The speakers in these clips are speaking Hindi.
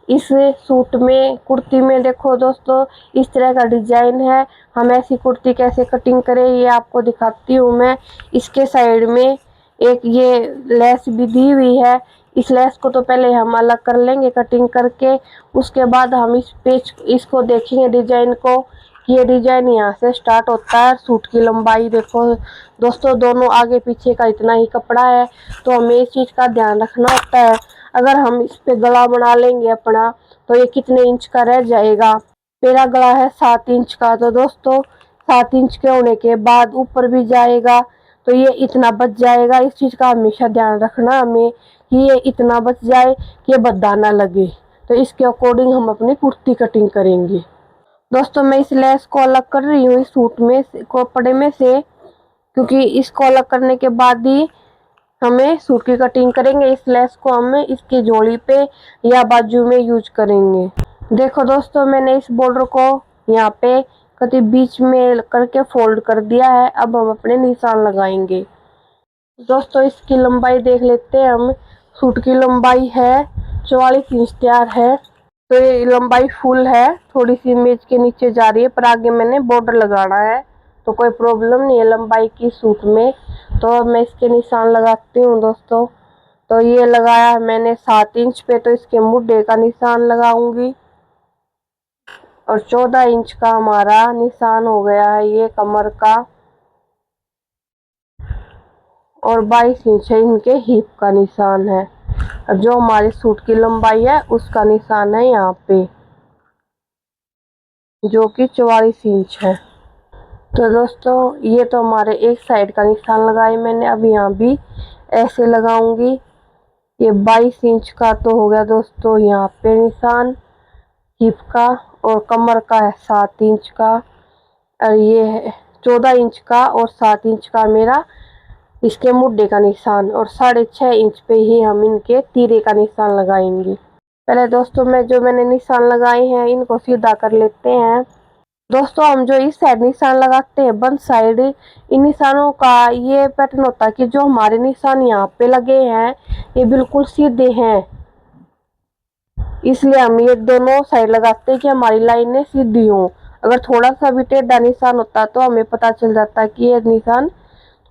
इस सूट में, कुर्ती में देखो दोस्तों इस तरह का डिजाइन है। हम ऐसी कुर्ती कैसे कटिंग करें ये आपको दिखाती हूँ मैं। इसके साइड में एक ये लेस भी दी हुई है। इस लेस को तो पहले हम अलग कर लेंगे कटिंग करके, उसके बाद हम इस पेज इसको देखेंगे डिजाइन को कि ये डिजाइन यहाँ से स्टार्ट होता है। सूट की लंबाई देखो दोस्तों, दोनों आगे पीछे का इतना ही कपड़ा है, तो हमें इस चीज का ध्यान रखना होता है। अगर हम इस पे गला बना लेंगे अपना तो ये कितने इंच का रह जाएगा। मेरा गला है 7 इंच का, तो दोस्तों 7 इंच के होने के बाद ऊपर भी जाएगा तो ये इतना बच जाएगा। इस चीज का हमेशा ध्यान रखना हमें कि ये इतना बच जाए कि ये भद्दा ना लगे। तो इसके अकॉर्डिंग हम अपनी कुर्ती कटिंग करेंगे। दोस्तों मैं इस लेस को अलग कर रही हूँ इस सूट में कपड़े में से, क्योंकि इसको अलग करने के बाद ही हमें सूट की कटिंग करेंगे। इस लेस को हम इसकी जोड़ी पे या बाजू में यूज करेंगे। देखो दोस्तों मैंने इस बॉर्डर को यहाँ पे कति बीच में करके फोल्ड कर दिया है। अब हम अपने निशान लगाएंगे। दोस्तों इसकी लंबाई देख लेते हैं हम। सूट की लंबाई है 44 इंच तैयार है, तो ये लंबाई फुल है, थोड़ी सी इमेज के नीचे जा रही है, पर आगे मैंने बॉर्डर लगाना है तो कोई प्रॉब्लम नहीं है लंबाई की सूट में। तो अब मैं इसके निशान लगाती हूँ दोस्तों। तो ये लगाया है मैंने 7 इंच पे, तो इसके मुड्ढे का निशान लगाऊंगी और 14 इंच का हमारा निशान हो गया है ये कमर का, और 22 इंच है इनके हिप का निशान है। जो हमारी सूट की लंबाई है उसका निशान है यहाँ पे, जो कि 44 इंच है। तो दोस्तों ये तो हमारे एक साइड का निशान लगाए मैंने। अब यहाँ भी ऐसे लगाऊंगी। ये 22 इंच का तो हो गया दोस्तों यहाँ पे निशान हिप का, और कमर का है 7 इंच का, और ये है 14 इंच का और 7 इंच का मेरा इसके मुड्ढे का निशान, और 6.5 इंच पे ही हम इनके तीरे का निशान लगाएंगे। पहले दोस्तों मैंने निशान लगाए हैं इनको सीधा कर लेते हैं। दोस्तों हम जो इस साइड निशान लगाते हैं बंद साइड, इन निशानों का ये पैटर्न होता है कि जो हमारे निशान यहाँ पे लगे हैं ये बिल्कुल सीधे हैं, इसलिए हम ये दोनों साइड लगाते हैं कि हमारी लाइनें सीधी हों। अगर थोड़ा सा भी टेढ़ा निशान होता तो हमें पता चल जाता है कि ये निशान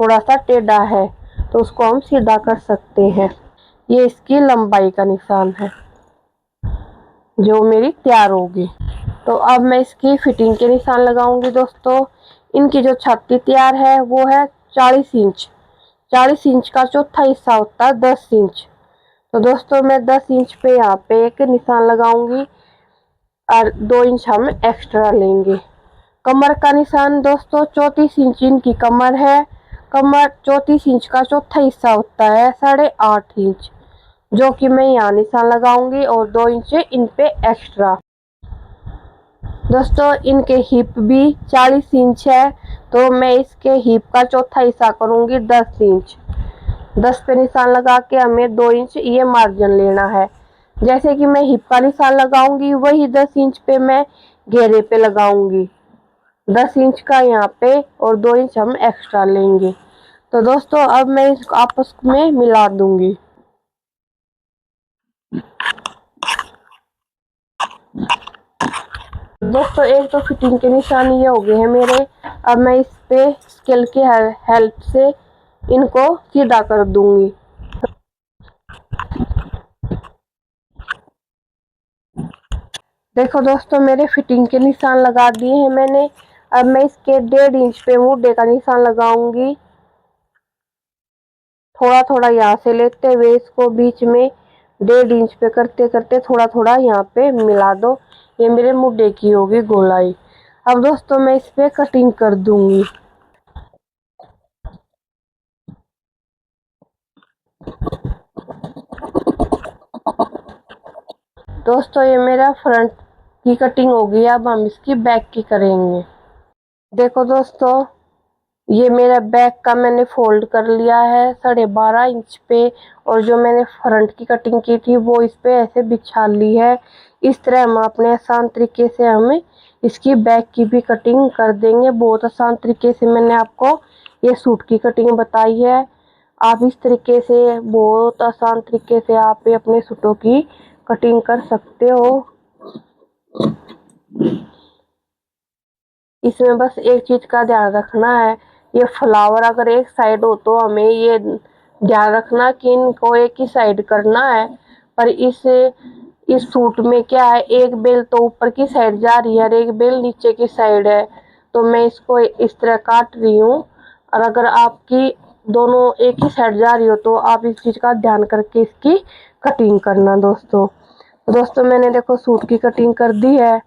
थोड़ा सा टेढ़ा है, तो उसको हम सीधा कर सकते हैं। ये इसकी लंबाई का निशान है जो मेरी तैयार होगी। तो अब मैं इसकी फिटिंग के निशान लगाऊंगी दोस्तों। इनकी जो छाती तैयार है वो है 40 इंच। 40 इंच का चौथा हिस्सा होता है 10 इंच। तो दोस्तों मैं 10 इंच पे यहाँ पे एक निशान लगाऊंगी और 2 इंच हम एक्स्ट्रा लेंगे। कमर का निशान दोस्तों 34 इंच इनकी कमर है। कमर 34 इंच का चौथा हिस्सा होता है 8.5 इंच, जो कि मैं यहाँ निशान लगाऊंगी, और 2 इंच इन पे एक्स्ट्रा। दोस्तों इनके हिप भी 40 इंच है, तो मैं इसके हिप का चौथा हिस्सा करूंगी 10 इंच। 10 पे निशान लगा के हमें 2 इंच ये मार्जिन लेना है। जैसे कि मैं हिप का निशान लगाऊंगी वही 10 इंच पे मैं घेरे पे लगाऊंगी। 10 इंच का यहाँ पे और 2 इंच हम एक्स्ट्रा लेंगे। तो दोस्तों अब मैं इसको आपस में मिला दूंगी। दोस्तों एक तो फिटिंग के निशान ये हो गए हैं मेरे। अब मैं इस पे स्केल की हेल्प से इनको सीधा कर दूंगी। देखो दोस्तों मेरे फिटिंग के निशान लगा दिए हैं मैंने। अब मैं इसके 1.5 इंच पे मुड्ढे का निशान लगाऊंगी। थोड़ा थोड़ा यहाँ से लेते हुए इसको बीच में 1.5 इंच पे करते करते थोड़ा थोड़ा यहाँ पे मिला दो। ये मेरे मुड्ढे की होगी गोलाई। अब दोस्तों मैं इस पे कटिंग कर दूंगी। दोस्तों ये मेरा फ्रंट की कटिंग होगी। अब हम इसकी बैक की करेंगे। देखो दोस्तों ये मेरा बैक का मैंने फोल्ड कर लिया है 12.5 इंच पे, और जो मैंने फ्रंट की कटिंग की थी वो इस पे ऐसे बिछा ली है। इस तरह हम अपने आसान तरीके से हमें इसकी बैक की भी कटिंग कर देंगे। बहुत आसान तरीके से मैंने आपको ये सूट की कटिंग बताई है। आप इस तरीके से बहुत आसान तरीके से आप अपने सूटों की कटिंग कर सकते हो। इसमें बस एक चीज का ध्यान रखना है, ये फ्लावर अगर एक साइड हो तो हमें ये ध्यान रखना कि इनको एक ही साइड करना है। पर इस सूट में क्या है, एक बेल तो ऊपर की साइड जा रही है और एक बेल नीचे की साइड है, तो मैं इसको इस तरह काट रही हूँ। और अगर आपकी दोनों एक ही साइड जा रही हो तो आप इस चीज का ध्यान करके इसकी कटिंग करना दोस्तों मैंने देखो सूट की कटिंग कर दी है।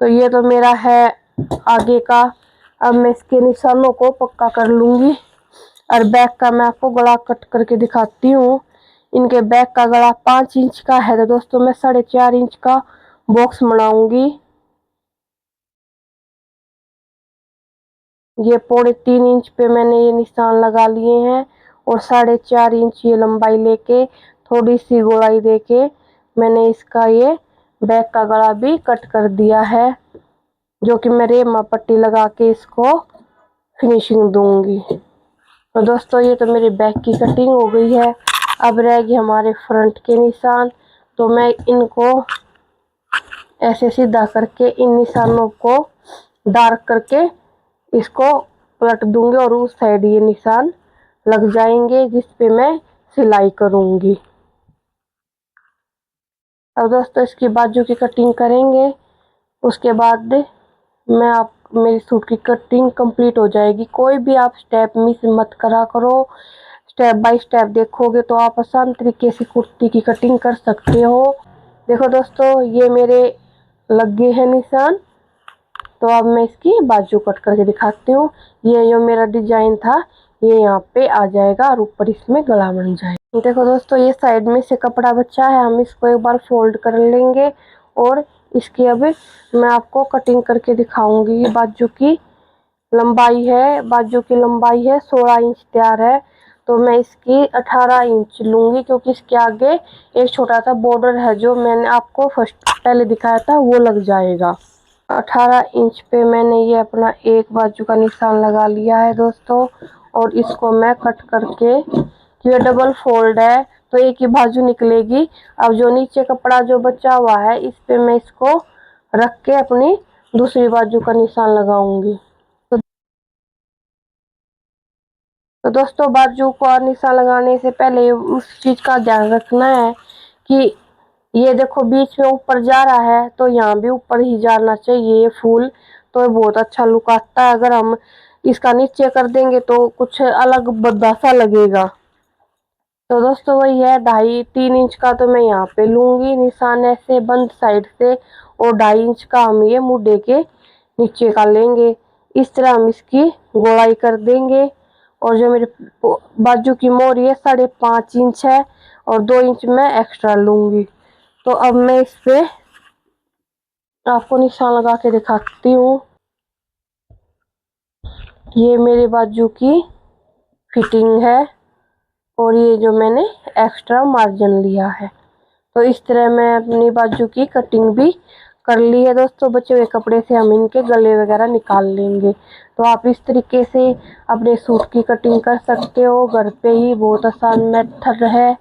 तो ये तो मेरा है आगे का। अब मैं इसके निशानों को पक्का कर लूंगी। और बैक का मैं आपको गला कट करके दिखाती हूँ। इनके बैक का गला 5 इंच का है, तो दोस्तों मैं 4.5 इंच का बॉक्स बनाऊंगी। ये 3.25 इंच पे मैंने ये निशान लगा लिए हैं और 4.5 इंच ये लंबाई लेके थोड़ी सी गोलाई देके मैंने इसका ये बैक का गला भी कट कर दिया है, जो कि मैं रेमा पट्टी लगा के इसको फिनिशिंग दूंगी। तो दोस्तों ये तो मेरी बैक की कटिंग हो गई है। अब रह गए हमारे फ्रंट के निशान, तो मैं इनको ऐसे सीधा करके इन निशानों को डार्क करके इसको पलट दूंगी और उस साइड ये निशान लग जाएंगे जिस पे मैं सिलाई करूंगी। अब दोस्तों इसकी बाजू की कटिंग करेंगे, उसके बाद मेरी सूट की कटिंग कंप्लीट हो जाएगी। कोई भी आप स्टेप मिस मत करा करो, स्टेप बाय स्टेप देखोगे तो आप आसान तरीके से कुर्ती की कटिंग कर सकते हो। देखो दोस्तों ये मेरे लग गए हैं निशान, तो अब मैं इसकी बाजू कट करके दिखाती हूँ। ये जो मेरा डिजाइन था ये यहाँ पे आ जाएगा और ऊपर इसमें गला बन जाएगा। देखो दोस्तों ये साइड में से कपड़ा बचा है, हम इसको एक बार फोल्ड कर लेंगे और इसकी अब मैं आपको कटिंग करके दिखाऊंगी। बाजू की लंबाई है 16 इंच तैयार है, तो मैं इसकी 18 इंच लूंगी, क्योंकि इसके आगे एक छोटा सा बॉर्डर है जो मैंने आपको पहले दिखाया था वो लग जाएगा। 18 इंच पे मैंने ये अपना एक बाजू का निशान लगा लिया है दोस्तों, और इसको मैं कट करके, ये डबल फोल्ड है तो एक ही बाजू निकलेगी। अब जो नीचे कपड़ा जो बचा हुआ है इस पे मैं इसको रख के अपनी दूसरी बाजू का निशान लगाऊंगी। तो दोस्तों बाजू को निशान लगाने से पहले उस चीज का ध्यान रखना है कि ये देखो बीच में ऊपर जा रहा है तो यहाँ भी ऊपर ही जाना चाहिए ये फूल, तो बहुत अच्छा लुक आता है। अगर हम इसका नीचे कर देंगे तो कुछ अलग भद्दा सा लगेगा। तो दोस्तों वही है 2.5-3 इंच का तो मैं यहाँ पे लूंगी निशान ऐसे बंद साइड से, और 2.5 इंच का हम ये मुड्ढे के नीचे का लेंगे। इस तरह हम इसकी गोलाई कर देंगे। और जो मेरे बाजू की मोहरी है 5.5 इंच है और 2 इंच मैं एक्स्ट्रा लूंगी। तो अब मैं इस पे आपको निशान लगा के दिखाती हूँ। ये मेरे बाजू की फिटिंग है और ये जो मैंने एक्स्ट्रा मार्जिन लिया है, तो इस तरह मैं अपनी बाजू की कटिंग भी कर ली है दोस्तों। बचे हुए कपड़े से हम इनके गले वगैरह निकाल लेंगे। तो आप इस तरीके से अपने सूट की कटिंग कर सकते हो घर पे ही, बहुत आसान मेथड है।